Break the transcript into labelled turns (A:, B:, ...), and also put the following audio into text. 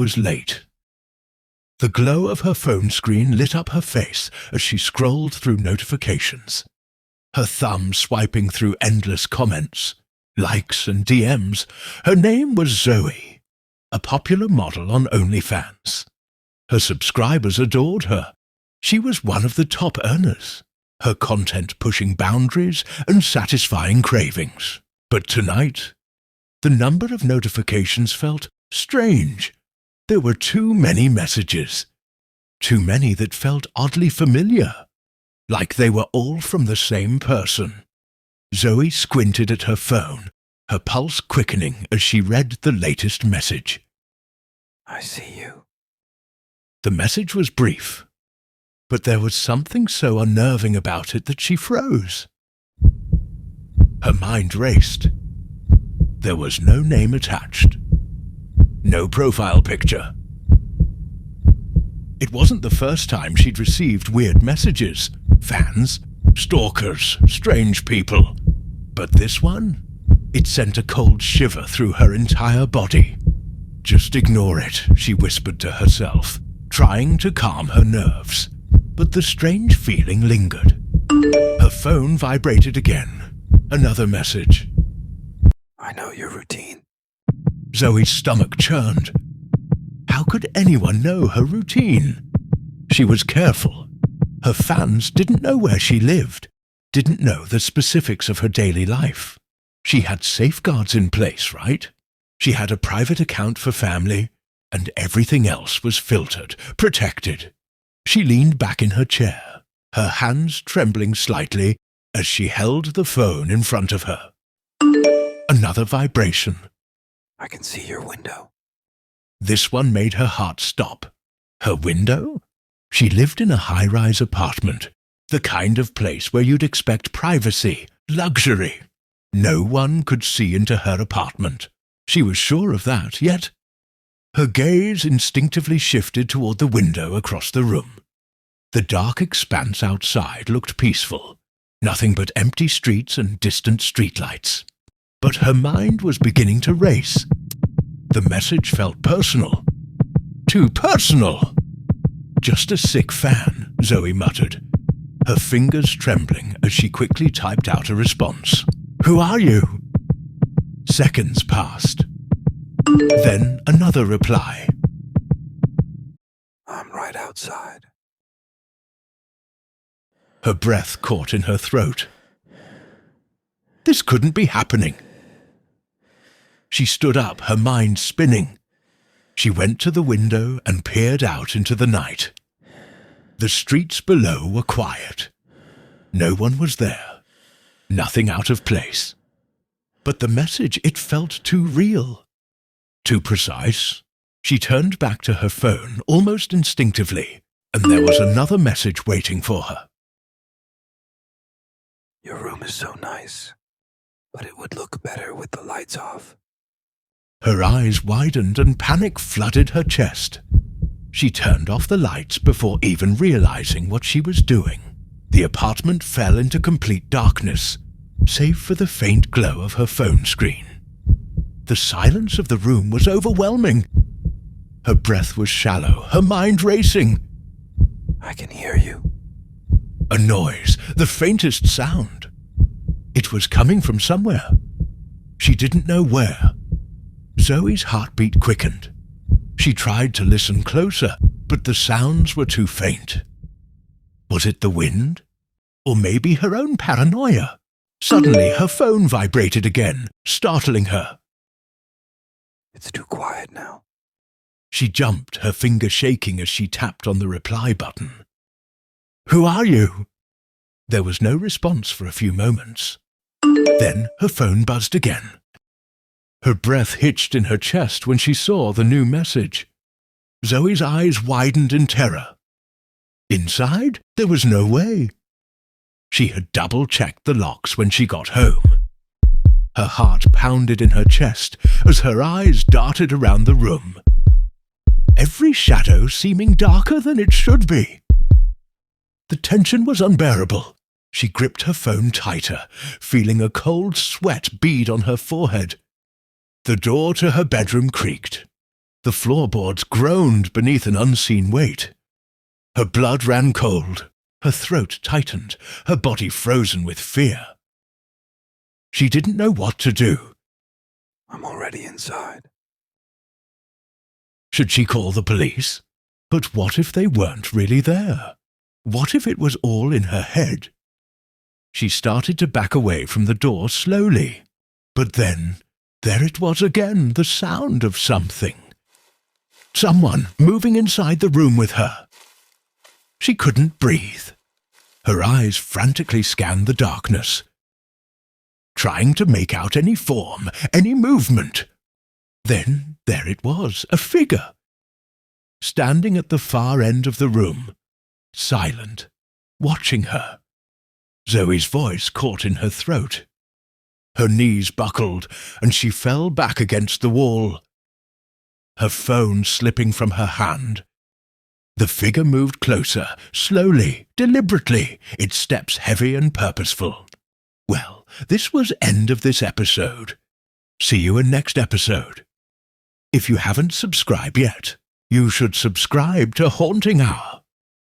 A: was late. The glow of her phone screen lit up her face as she scrolled through notifications, her thumb swiping through endless comments, likes and DMs. Her name was Zoe, a popular model on Onlyfans. Her subscribers adored her. She was one of the top earners, her content pushing boundaries and satisfying cravings. But tonight, the number of notifications felt strange. There were too many messages. Too many that felt oddly familiar, like they were all from the same person. Zoe squinted at her phone, her pulse quickening as she read the latest message.
B: I see you.
A: The message was brief, but there was something so unnerving about it that she froze. Her mind raced. There was no name attached. No profile picture. It wasn't the first time she'd received weird messages. Fans, stalkers, strange people. But this one? It sent a cold shiver through her entire body. Just ignore it, she whispered to herself, trying to calm her nerves. But the strange feeling lingered. Her phone vibrated again. Another message.
B: I know your routine.
A: Zoe's stomach churned. How could anyone know her routine? She was careful. Her fans didn't know where she lived, didn't know the specifics of her daily life. She had safeguards in place, right? She had a private account for family, and everything else was filtered, protected. She leaned back in her chair, her hands trembling slightly as she held the phone in front of her. Another vibration.
B: I can see your window.
A: This one made her heart stop. Her window? She lived in a high-rise apartment, the kind of place where you'd expect privacy, luxury. No one could see into her apartment. She was sure of that, yet her gaze instinctively shifted toward the window across the room. The dark expanse outside looked peaceful, nothing but empty streets and distant streetlights. But her mind was beginning to race. The message felt personal. Too personal! Just a sick fan, Zoe muttered, her fingers trembling as she quickly typed out a response. Who are you? Seconds passed. Then another reply.
B: I'm right outside.
A: Her breath caught in her throat. This couldn't be happening. She stood up, her mind spinning. She went to the window and peered out into the night. The streets below were quiet. No one was there. Nothing out of place. But the message, it felt too real. Too precise. She turned back to her phone almost instinctively, and there was another message waiting for her.
B: Your room is so nice, but it would look better with the lights off.
A: Her eyes widened and panic flooded her chest. She turned off the lights before even realizing what she was doing. The apartment fell into complete darkness, save for the faint glow of her phone screen. The silence of the room was overwhelming. Her breath was shallow, her mind racing.
B: I can hear you.
A: A noise, the faintest sound. It was coming from somewhere. She didn't know where. Zoe's heartbeat quickened. She tried to listen closer, but the sounds were too faint. Was it the wind? Or maybe her own paranoia? Suddenly, her phone vibrated again, startling her.
B: It's too quiet now.
A: She jumped, her finger shaking as she tapped on the reply button. Who are you? There was no response for a few moments. Then her phone buzzed again. Her breath hitched in her chest when she saw the new message. Zoe's eyes widened in terror. Inside, there was no way. She had double-checked the locks when she got home. Her heart pounded in her chest as her eyes darted around the room. Every shadow seeming darker than it should be. The tension was unbearable. She gripped her phone tighter, feeling a cold sweat bead on her forehead. The door to her bedroom creaked. The floorboards groaned beneath an unseen weight. Her blood ran cold, her throat tightened, her body frozen with fear. She didn't know what to do.
B: I'm already inside.
A: Should she call the police? But what if they weren't really there? What if it was all in her head? She started to back away from the door slowly. But then, there it was again, the sound of something. Someone moving inside the room with her. She couldn't breathe. Her eyes frantically scanned the darkness, trying to make out any form, any movement. Then there it was, a figure, standing at the far end of the room, silent, watching her. Zoe's voice caught in her throat. Her knees buckled, and she fell back against the wall, her phone slipping from her hand. The figure moved closer, slowly, deliberately, its steps heavy and purposeful. Well, this was end of this episode. See you in next episode. If you haven't subscribed yet, you should subscribe to Haunting Hour.